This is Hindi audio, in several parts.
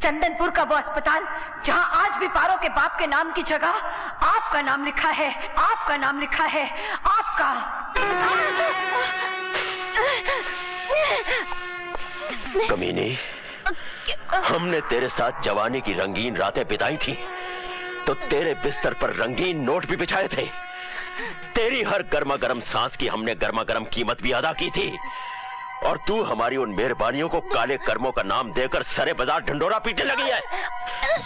चंदनपुर का वो अस्पताल जहां आज भी पारो के बाप के नाम की जगह आपका नाम लिखा है, आपका नाम लिखा है, आपका। कमीनी, हमने तेरे साथ जवानी की रंगीन रातें बिताई थी तो तेरे बिस्तर पर रंगीन नोट भी बिछाए थे। तेरी हर गर्मा गर्म सांस की हमने गर्मा गर्म कीमत भी अदा की थी और तू हमारी उन मेहरबानियों को काले कर्मों का नाम देकर सरे बाजार ढंडोरा पीटने लगी है।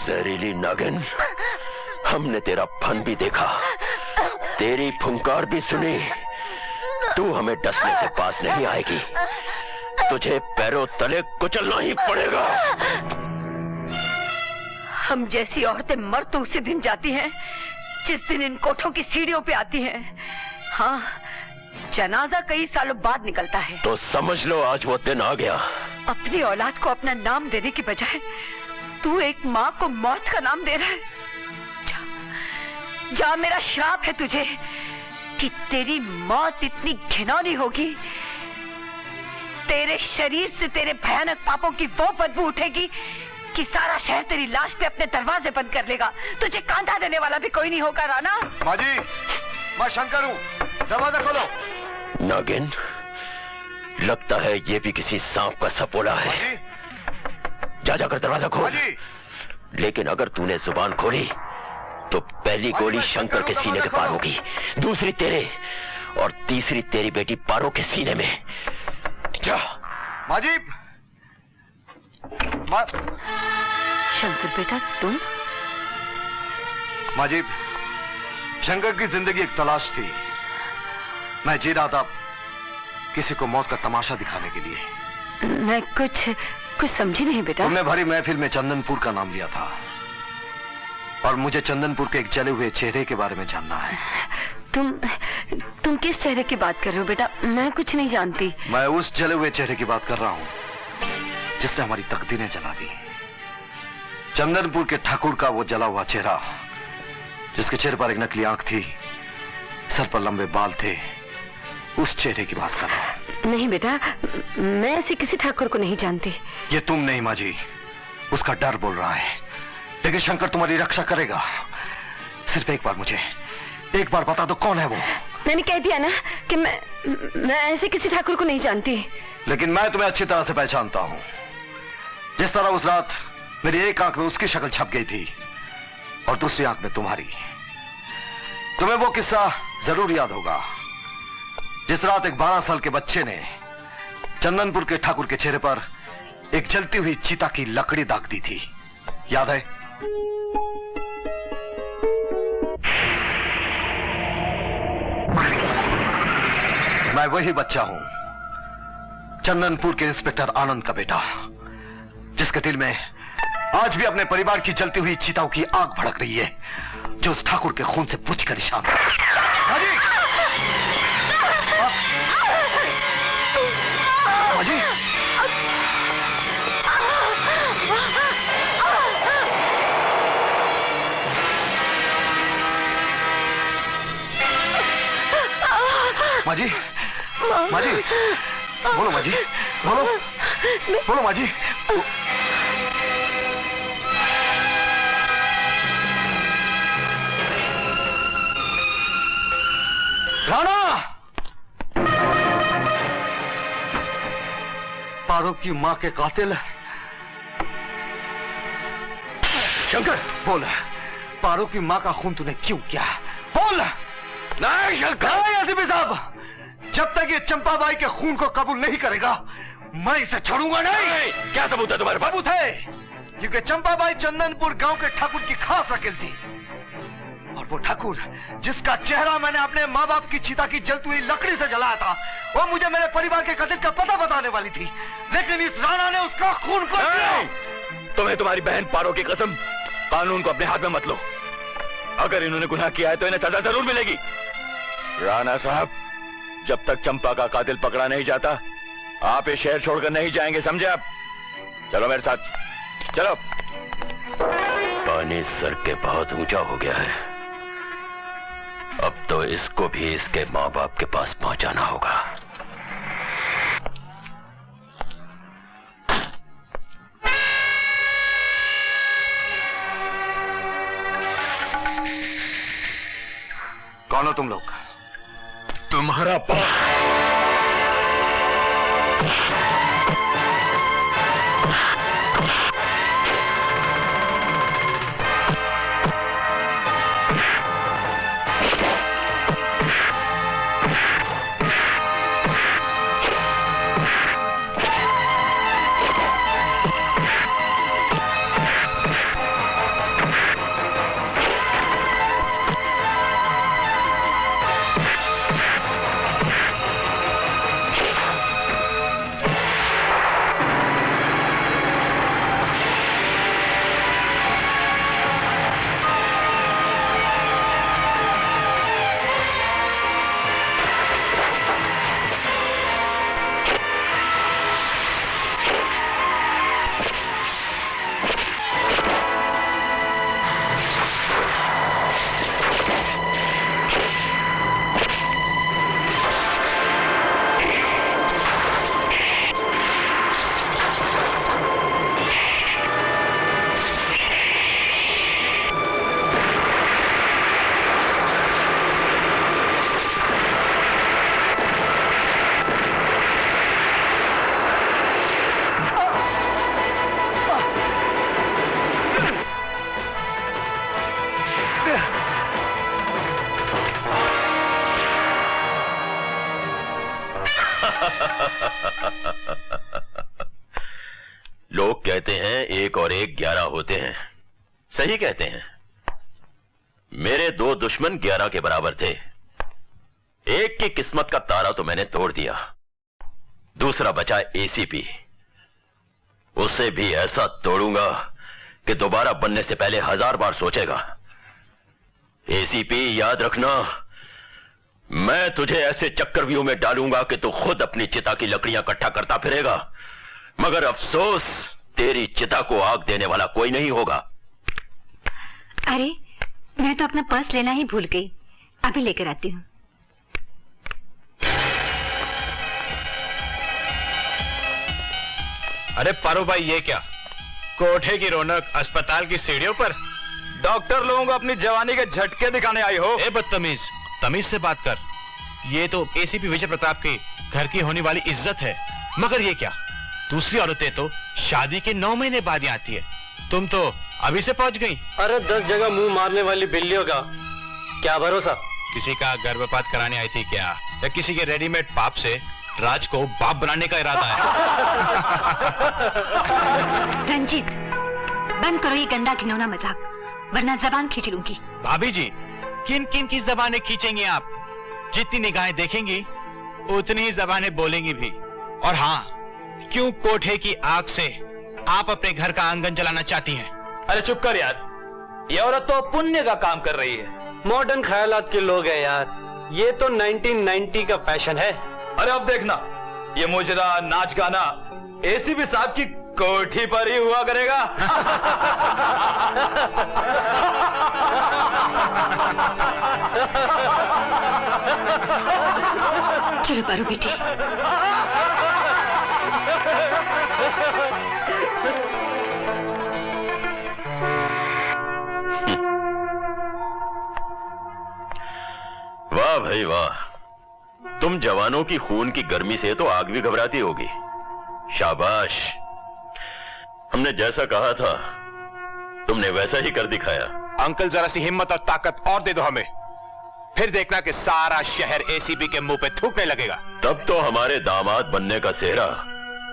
जहरीली नागिन, हमने तेरा फन भी देखा, तेरी फुंकार भी सुनी। तू हमें डसने से पास नहीं आएगी, तुझे पैरों तले कुचलना ही पड़ेगा। हम जैसी औरतें मर तो उसी दिन जाती हैं जिस दिन इन कोठों की सीढ़ियों पे आती हैं। हाँ, जनाजा कई सालों बाद निकलता है। तो समझ लो आज वो दिन आ गया। अपनी औलाद को अपना नाम देने की बजाय तू एक माँ को मौत का नाम दे रहा है। जा, मेरा श्राप है तुझे कि तेरी मौत इतनी घिनौनी होगी, तेरे शरीर से तेरे भयानक पापों की वो बदबू उठेगी कि सारा शहर तेरी लाश पे अपने दरवाजे बंद कर लेगा। तुझे कांधा देने वाला भी कोई नहीं होगा। राणा, माँ जी, मैं शंकर हूँ, दरवाजा खोलो। नागिन, लगता है ये भी किसी सांप का सपोला है। जा जाकर दरवाजा खोल। लेकिन अगर तूने जुबान खोली तो पहली गोली शंकर के सीने के पार होगी, दूसरी तेरे और तीसरी तेरी बेटी पारो के सीने में। जा। माजी, शंकर बेटा तुम? माजी, शंकर की जिंदगी एक तलाश थी। मैं जी रहा था किसी को मौत का तमाशा दिखाने के लिए। मैं कुछ समझी नहीं बेटा। तुमने भरी महफिल में चंदनपुर का नाम लिया था और मुझे चंदनपुर के एक जले हुए चेहरे के बारे में जानना है। तुम किस चेहरे की बात कर रहे हो बेटा? मैं कुछ नहीं जानती। मैं उस जले हुए चेहरे की बात कर रहा हूं जिसने हमारी तकदीरें जला दी। चंदनपुर के ठाकुर का वो जला हुआ चेहरा, जिसके चेहरे पर एक नकली आंख थी, सर पर लंबे बाल थे, उस चेहरे की बात कर रहा हूं। नहीं बेटा, मैं ऐसे किसी ठाकुर को नहीं जानती। ये तुम नहीं माँ जी, उसका डर बोल रहा है। लेकिन शंकर तुम्हारी रक्षा करेगा। सिर्फ एक बार मुझे एक बार बता दो, कौन है वो? मैंने कह दिया ना कि मैं ऐसे किसी ठाकुर को नहीं जानती। लेकिन मैं तुम्हें अच्छी तरह से पहचानता हूं। जिस तरह उस रात मेरी एक आंख में उसकी शक्ल छप गई थी और दूसरी आंख में तुम्हारी। तुम्हें वो किस्सा जरूर याद होगा जिस रात एक 12 साल के बच्चे ने चंदनपुर के ठाकुर के चेहरे पर एक जलती हुई चीता की लकड़ी दाग दी थी। याद है? मैं वही बच्चा हूं, चंदनपुर के इंस्पेक्टर आनंद का बेटा, जिसके दिल में आज भी अपने परिवार की जलती हुई चिताओं की आग भड़क रही है, जो उस ठाकुर के खून से बुझ कर निशान है। माजी, माजी, माजी, बोलो माजी, बोलो, बोलो माजी। राणा! पारो की मां के कातिल शंकर, बोल, पारो की मां का खून तूने क्यों किया? बोल। नहीं शंकर, एसीपी साहब, जब तक ये चंपाबाई के खून को कबूल नहीं करेगा मैं इसे छोड़ूंगा नहीं। क्या सबूत है तुम्हारे पास? सबूत है, क्योंकि चंपाबाई चंदनपुर गांव के ठाकुर की खास वकील थी और वो ठाकुर जिसका चेहरा मैंने अपने माँ बाप की चिता की जलती हुई लकड़ी से जलाया था, वो मुझे मेरे परिवार के कत्ल का पता बताने वाली थी, लेकिन इस राणा ने उसका खून को तुम्हें तुम्हारी बहन पारो की कसम, कानून को अपने हाथ में मत लो। अगर इन्होंने गुनाह किया है तो इन्हें सजा जरूर मिलेगी। राणा साहब, जब तक चंपा का कातिल पकड़ा नहीं जाता आप ये शहर छोड़कर नहीं जाएंगे, समझे आप? चलो मेरे साथ, चलो। पानी सर के बहुत ऊंचा हो गया है, अब तो इसको भी इसके माँ बाप के पास पहुंचाना होगा। कौन हो तुम लोग? तुम्हारा लोग कहते हैं 1 और 1 11 होते हैं। सही कहते हैं। मेरे 2 दुश्मन 11 के बराबर थे। एक की किस्मत का तारा तो मैंने तोड़ दिया, दूसरा बचा एसीपी। उसे भी ऐसा तोड़ूंगा कि दोबारा बनने से पहले 1000 बार सोचेगा। एसीपी याद रखना, मैं तुझे ऐसे चक्रव्यूह में डालूंगा कि तू खुद अपनी चिता की लकड़ियां इकट्ठा करता फिरेगा, मगर अफसोस तेरी चिता को आग देने वाला कोई नहीं होगा। अरे मैं तो अपना पर्स लेना ही भूल गई, अभी लेकर आती हूँ। अरे पारो भाई, ये क्या? कोठे की रौनक अस्पताल की सीढ़ियों पर? डॉक्टर लोगों को अपनी जवानी के झटके दिखाने आई हो? ए बदतमीज, तमीज से बात कर। ये तो एसीपी विजय प्रताप के घर की होने वाली इज्जत है, मगर ये क्या? दूसरी औरतें तो शादी के 9 महीने बाद ही आती है, तुम तो अभी से पहुंच गई। अरे 10 जगह मुंह मारने वाली बिल्लियों का क्या भरोसा? किसी का गर्भपात कराने आई थी क्या, या किसी के रेडीमेड पाप से राज को बाप बनाने का इरादा है? रंजीत, बंद करो ये गंदा घिनौना मजाक, वरना जबान खींच लूंगी। भाभी जी, किन किन की जबानें खींचेंगी आप? जितनी निगाहें देखेंगी उतनी ही जबानें बोलेंगी भी। और हाँ, क्यों कोठे की आग से आप अपने घर का आंगन जलाना चाहती हैं? अरे चुप कर यार, ये औरत तो पुण्य का काम कर रही है। मॉडर्न ख्यालात के लोग हैं यार, ये तो 1990 का फैशन है। अरे अब देखना, ये मुजरा नाच गाना एसीपी साहब की कोठी पर ही हुआ करेगा। चलो पारो बेटी। वाह भाई वाह, तुम जवानों की खून की गर्मी से तो आग भी घबराती होगी। शाबाश, हमने जैसा कहा था तुमने वैसा ही कर दिखाया। अंकल, जरा सी हिम्मत और ताकत और दे दो हमें, फिर देखना कि सारा शहर एसीपी के मुंह पे थूकने लगेगा। तब तो हमारे दामाद बनने का सेहरा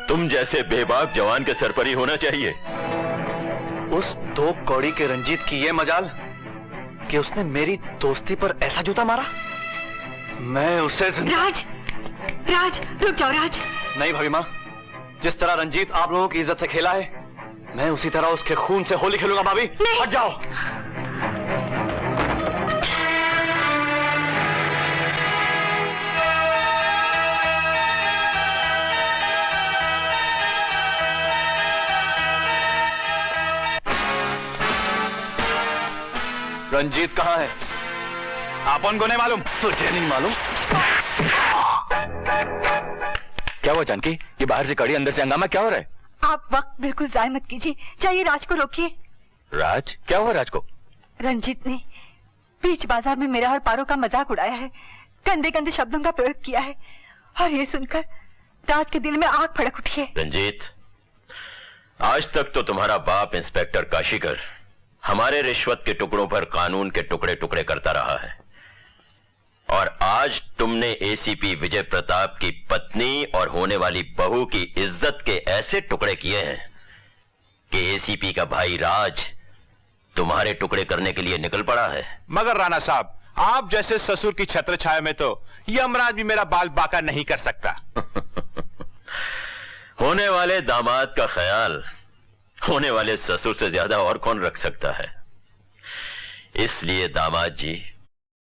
तुम जैसे बेबाक जवान के सर पर ही होना चाहिए। उस 2 कौड़ी के रंजीत की ये मजाल कि उसने मेरी दोस्ती पर ऐसा जूता मारा। मैं उसे राज, राज रुक जाओ राज। नहीं भाभी माँ, जिस तरह रंजीत आप लोगों की इज्जत से खेला है, मैं उसी तरह उसके खून से होली खेलूंगा। भाभी हट जाओ। रंजीत कहाँ है? आपन को नहीं मालूम? तुझे नहीं मालूम? क्या हुआ जानकी? ये बाहर से कड़ी, अंदर से हंगामा, क्या हो रहा है? आप वक्त बिल्कुल जाय मत कीजिए, चाहिए राज को रोकिए। राज? क्या हुआ राज को? रंजीत ने बीच बाजार में मेरा और पारो का मजाक उड़ाया है, गंदे गंदे शब्दों का प्रयोग किया है, और ये सुनकर राज के दिल में आग फड़क उठी है। रंजीत, आज तक तो तुम्हारा बाप इंस्पेक्टर काशीकर हमारे रिश्वत के टुकड़ों पर कानून के टुकड़े टुकड़े करता रहा है, और आज तुमने एसीपी विजय प्रताप की पत्नी और होने वाली बहू की इज्जत के ऐसे टुकड़े किए हैं कि एसीपी का भाई राज तुम्हारे टुकड़े करने के लिए निकल पड़ा है। मगर राणा साहब, आप जैसे ससुर की छत्र छाया में तो यमराज भी मेरा बाल बांका नहीं कर सकता। होने वाले दामाद का ख्याल होने वाले ससुर से ज्यादा और कौन रख सकता है। इसलिए दामाद जी,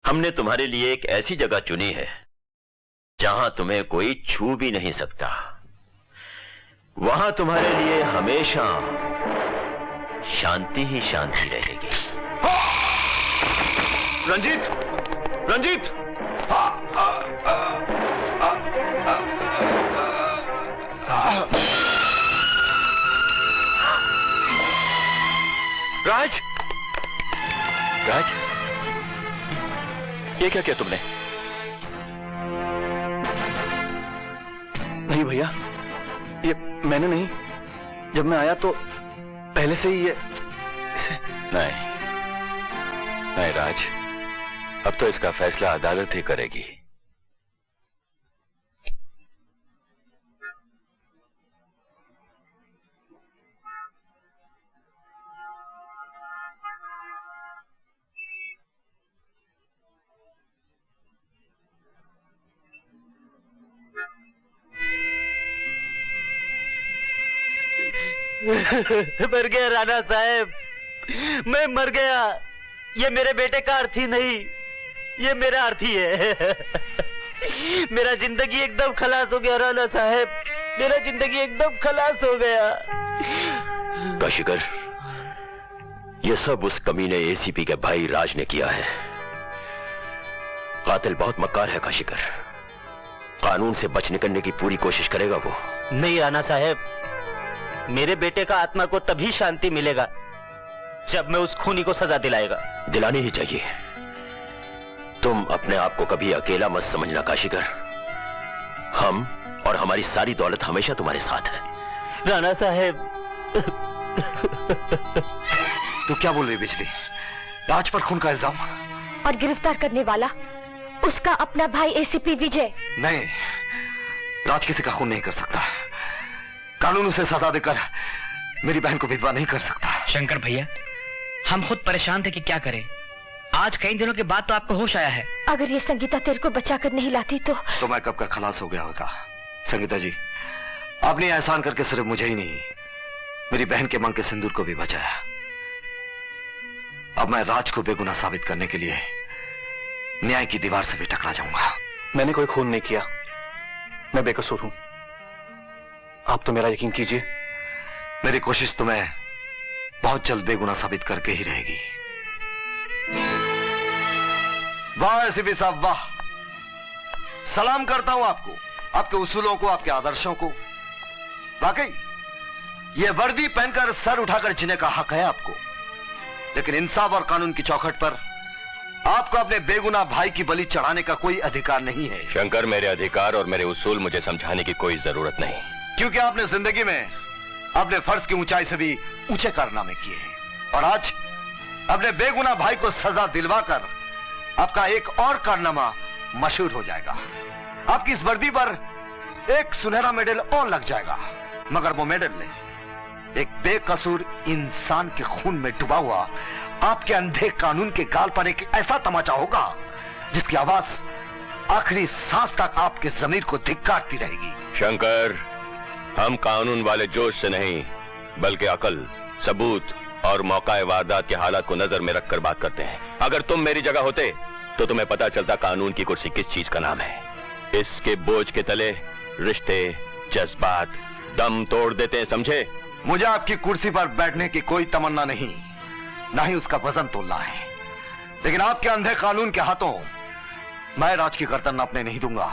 हमने तुम्हारे लिए एक ऐसी जगह चुनी है जहां तुम्हें कोई छू भी नहीं सकता। वहां तुम्हारे लिए हमेशा शांति ही शांति रहेगी। रंजीत, रंजीत, राज, राज, ये क्या किया तुमने? नहीं भैया, ये मैंने नहीं। जब मैं आया तो पहले से ही ये इसे... नहीं, नहीं राज, अब तो इसका फैसला अदालत ही करेगी। मर गया राणा साहब, मैं मर गया। ये मेरे बेटे का अर्थी नहीं, ये मेरा अर्थी है। मेरा जिंदगी एकदम खलास हो गया राणा साहब, मेरा जिंदगी एकदम खलास हो गया। काशीकर, ये सब उस कमीने एसीपी के भाई राज ने किया है। कातिल बहुत मक्कार है काशीकर, कानून से बच निकलने की पूरी कोशिश करेगा वो। नहीं राणा साहब, मेरे बेटे का आत्मा को तभी शांति मिलेगा जब मैं उस खूनी को सजा दिलाएगा। दिलानी ही चाहिए। तुम अपने आप को कभी अकेला मत समझना काशीकर, हम और हमारी सारी दौलत हमेशा तुम्हारे साथ है। राणा साहब। तू क्या बोल रही बिजली? राज पर खून का इल्जाम? और गिरफ्तार करने वाला उसका अपना भाई एसीपी विजय। नहीं, राज किसी का खून नहीं कर सकता। कानून उसे सजा देकर मेरी बहन को विधवा नहीं कर सकता। शंकर भैया, हम खुद परेशान थे कि क्या करें। आज कई दिनों के बाद तो आपको होश आया है। अगर ये संगीता तेरे को बचाकर नहीं लाती तो मैं कब का खलास हो गया होता। संगीता जी, आपने एहसान करके सिर्फ मुझे ही नहीं, मेरी बहन के मांग के सिंदूर को भी बचाया। अब मैं राज को बेगुनाह साबित करने के लिए न्याय की दीवार से भी टकरा जाऊंगा। मैंने कोई खून नहीं किया, मैं बेकसूर हूं। आप तो मेरा यकीन कीजिए। मेरी कोशिश तुम्हें बहुत जल्द बेगुनाह साबित करके ही रहेगी। वाह एसीपी साहब, वाह। सलाम करता हूं आपको, आपके उसूलों को, आपके आदर्शों को। वाकई यह वर्दी पहनकर सर उठाकर जीने का हक है आपको, लेकिन इंसाफ और कानून की चौखट पर आपको अपने बेगुनाह भाई की बलि चढ़ाने का कोई अधिकार नहीं है। शंकर, मेरे अधिकार और मेरे उसूल मुझे समझाने की कोई जरूरत नहीं, क्योंकि आपने जिंदगी में अपने फर्ज की ऊंचाई से भी ऊंचे कारनामे किए हैं, और आज अपने बेगुनाह भाई को सजा दिलवाकर आपका एक और कारनामा मशहूर हो जाएगा। आपकी इस वर्दी पर एक सुनहरा मेडल और लग जाएगा, मगर वो मेडल नहीं, एक बेकसूर इंसान के खून में डूबा हुआ आपके अंधे कानून के गाल पर एक ऐसा तमाचा होगा जिसकी आवाज आखिरी सांस तक आपके जमीर को धिक्कारती रहेगी। शंकर, हम कानून वाले जोश से नहीं बल्कि अकल, सबूत और मौका वारदात के हालात को नजर में रखकर बात करते हैं। अगर तुम मेरी जगह होते तो तुम्हें पता चलता कानून की कुर्सी किस चीज का नाम है। इसके बोझ के तले रिश्ते, जज्बात दम तोड़ देते हैं, समझे? मुझे आपकी कुर्सी पर बैठने की कोई तमन्ना नहीं, ना ही उसका वजन तोलना है, लेकिन आपके अंधे कानून के हाथों मैं राज की गर्दन नापने नहीं दूंगा,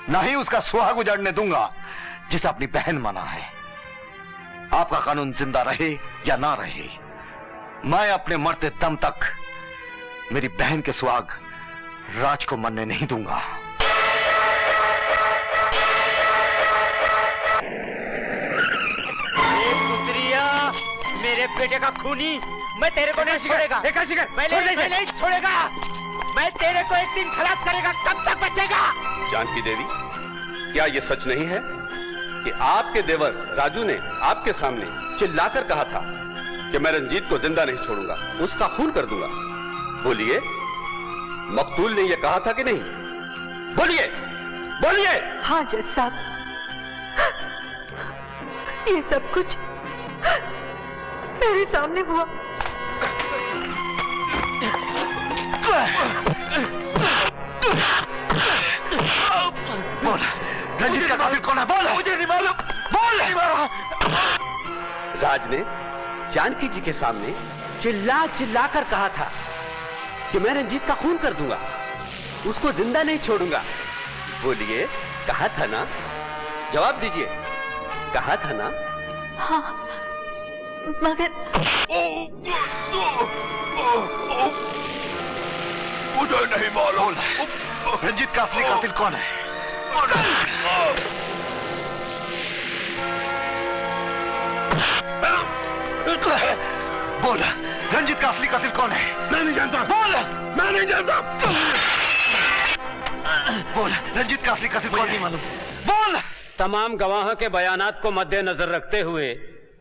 ना ही उसका सुहाग उजाड़ने दूंगा जिसे अपनी बहन माना है। आपका कानून जिंदा रहे या ना रहे, मैं अपने मरते दम तक मेरी बहन के सुहाग राज को मरने नहीं दूंगा। मेरे बेटे का खूनी, मैं तेरे को नहीं छोड़ेगा। मैं नहीं छोड़ेगा। मैं तेरे को एक दिन खलास करेगा। कब तक बचेगा? जानकी देवी, क्या यह सच नहीं है कि आपके देवर राजू ने आपके सामने चिल्लाकर कहा था कि मैं रंजीत को जिंदा नहीं छोड़ूंगा, उसका खून कर दूंगा? बोलिए, मकतूल ने यह कहा था कि नहीं? बोलिए, बोलिए। हाँ जज साहब, ये सब कुछ मेरे सामने हुआ। बोल, रंजीत का कातिल कौन है? बोल। मुझे नहीं मालूम। बोल। नहीं मालूम। राज ने जानकी जी के सामने चिल्ला चिल्ला कर कहा था कि मैं रंजीत का खून कर दूंगा, उसको जिंदा नहीं छोड़ूंगा। बोलिए, कहा था ना? जवाब दीजिए, कहा था ना? हाँ, मगर मुझे नहीं मालूम। रंजीत का असली कातिल कौन है? बोल, रंजीत का असली कातिल कौन है? मैं नहीं जानता। बोल, मैं नहीं जानता। बोल, रंजीत का असली कातिल कौन? नहीं मालूम। बोल। तमाम गवाहों के बयानात को मद्देनजर रखते हुए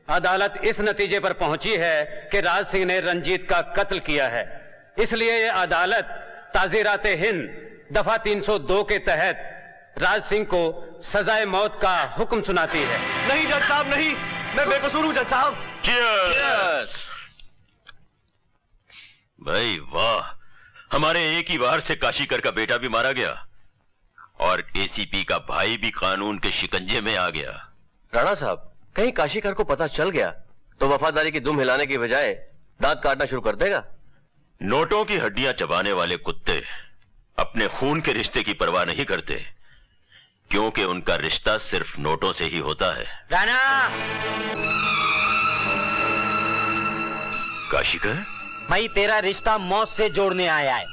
अदालत इस नतीजे पर पहुंची है कि राज सिंह ने रंजीत का कत्ल किया है। इसलिए यह अदालत ताज़ीरात हिंद दफा 302 के तहत राज सिंह को सजाए मौत का हुक्म सुनाती है। नहीं जज साहब, नहीं, मैं बेकसूर हूं जज साहब। Cheers! भाई वाह, हमारे एक ही वार से काशीकर का बेटा भी मारा गया और एसीपी का भाई भी कानून के शिकंजे में आ गया। राणा साहब, कहीं काशीकर को पता चल गया तो वफादारी की दुम हिलाने की बजाय दांत काटना शुरू कर देगा। नोटों की हड्डियां चबाने वाले कुत्ते अपने खून के रिश्ते की परवाह नहीं करते, क्योंकि उनका रिश्ता सिर्फ नोटों से ही होता है। राणा! काशीकर, मैं तेरा रिश्ता मौत से जोड़ने आया है।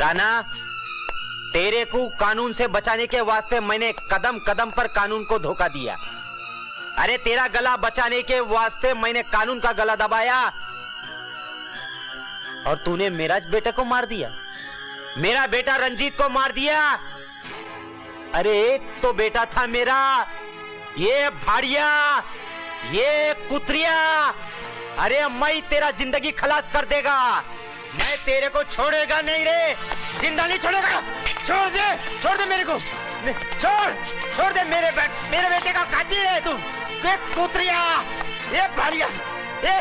राणा, तेरे को कानून से बचाने के वास्ते मैंने कदम कदम पर कानून को धोखा दिया। अरे तेरा गला बचाने के वास्ते मैंने कानून का गला दबाया और तूने मेरा बेटे को मार दिया। मेरा बेटा रंजीत को मार दिया। अरे तो बेटा था मेरा। ये भाड़िया, ये कुतरिया, अरे मैं तेरा जिंदगी खलास कर देगा। मैं तेरे को छोड़ेगा नहीं रे, जिंदा नहीं छोड़ेगा। छोड़ दे मेरे को, छोड़ दे। मेरे बेटे का कातिल है तू। ये कुतरिया, ये भाड़िया, ये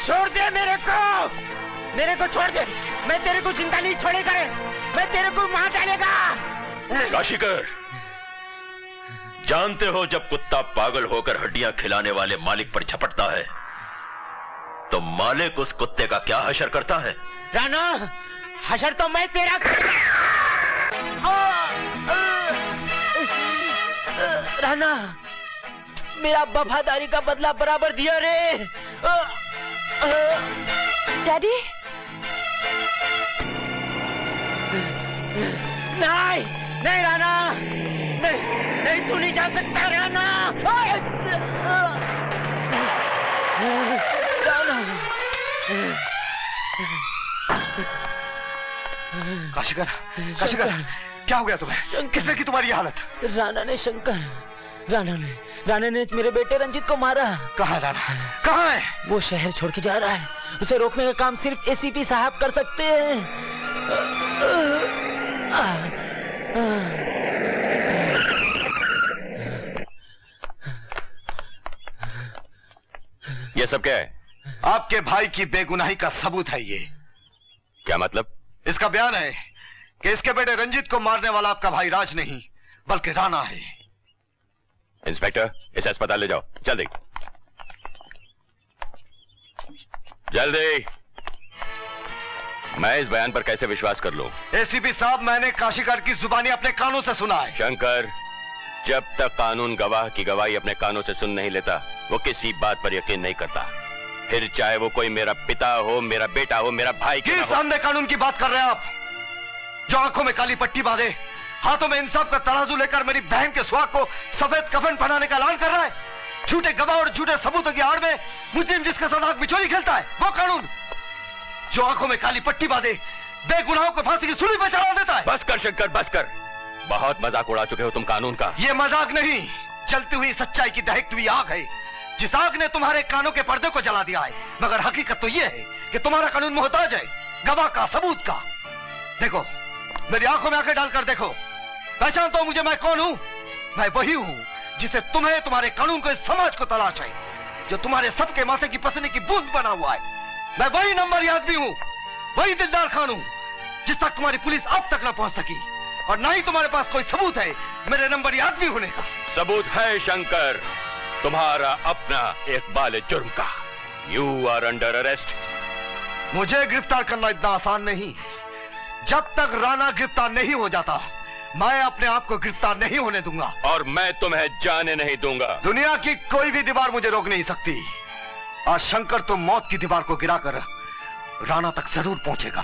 छोड़ दे मेरे को छोड़ दे। मैं तेरे को जिंदा नहीं छोड़ेगा रे, मैं तेरे को मार डालेगा। काशीकर, जानते हो जब कुत्ता पागल होकर हड्डियां खिलाने वाले मालिक पर झपटता है तो मालिक उस कुत्ते का क्या हशर करता है? राणा, हशर तो मैं तेरा राणा, मेरा वफादारी का बदला बराबर दिया रे। डैडी, नहीं राणा, नहीं तू नहीं जा सकता राणा। राणा, काशीकर, क्या हो गया तुम्हें? किसने की तुम्हारी हालत? राणा ने मेरे बेटे रंजीत को मारा। कहाँ राणा? कहाँ है? वो शहर छोड़ के जा रहा है। उसे रोकने का काम सिर्फ एसीपी साहब कर सकते हैं। ये सब क्या है? आपके भाई की बेगुनाही का सबूत है ये। क्या मतलब? इसका बयान है कि इसके बेटे रंजीत को मारने वाला आपका भाई राज नहीं बल्कि राणा है। इंस्पेक्टर, इसे अस्पताल ले जाओ, जल्दी जल्दी। मैं इस बयान पर कैसे विश्वास कर लूं? एसीपी साहब, मैंने काशीकर की जुबानी अपने कानों से सुना है। शंकर, जब तक कानून गवाह की गवाही अपने कानों से सुन नहीं लेता वो किसी बात पर यकीन नहीं करता। फिर चाहे वो कोई मेरा पिता हो, मेरा बेटा हो, मेरा भाई क्यों ना हो। सामने कानून की बात कर रहे हैं आप, जो आंखों में काली पट्टी बांधे, हाथों में इंसाफ का तराजू लेकर मेरी बहन के सुहाग को सफेद कफन पहनाने का ऐलान कर रहा है। झूठे गवाह और झूठे सबूतों की आड़ में मुस्लिम जिसके साथ आंख बिचौली खेलता है, वो कानून जो आंखों में काली पट्टी बांधे बेगुनाहों को फांसी की सूली पर चढ़ा देता है। बस कर शंकर, बस कर। बहुत मजाक उड़ा चुके हो तुम कानून का। ये मजाक नहीं, जलती हुई सच्चाई की दहकती हुई आग है, जिस आग ने तुम्हारे कानों के पर्दे को जला दिया है। मगर हकीकत तो यह है कि तुम्हारा कानून मोहताज है गवाह का, सबूत का। देखो, मेरी आंखों में आंखें डालकर देखो, पहचानते हो मुझे मैं कौन हूं? मैं वही हूं जिसे तुम्हें, तुम्हारे कानून को, इस समाज को तलाश है, जो तुम्हारे सबके माथे की पसीने की बूंद बना हुआ है। मैं वही नंबरी आदमी हूं, वही दिलदार खान हूं जिस तक तुम्हारी पुलिस अब तक ना पहुंच सकी, और ना ही तुम्हारे पास कोई सबूत है मेरे नंबरी आदमी होने का। सबूत है शंकर, तुम्हारा अपना इकबाल जुर्म का। You are under arrest. मुझे गिरफ्तार करना इतना आसान नहीं। जब तक राणा गिरफ्तार नहीं हो जाता, मैं अपने आप को गिरफ्तार नहीं होने दूंगा। और मैं तुम्हें जाने नहीं दूंगा। दुनिया की कोई भी दीवार मुझे रोक नहीं सकती। आज शंकर तो मौत की दीवार को गिराकर राणा तक जरूर पहुंचेगा।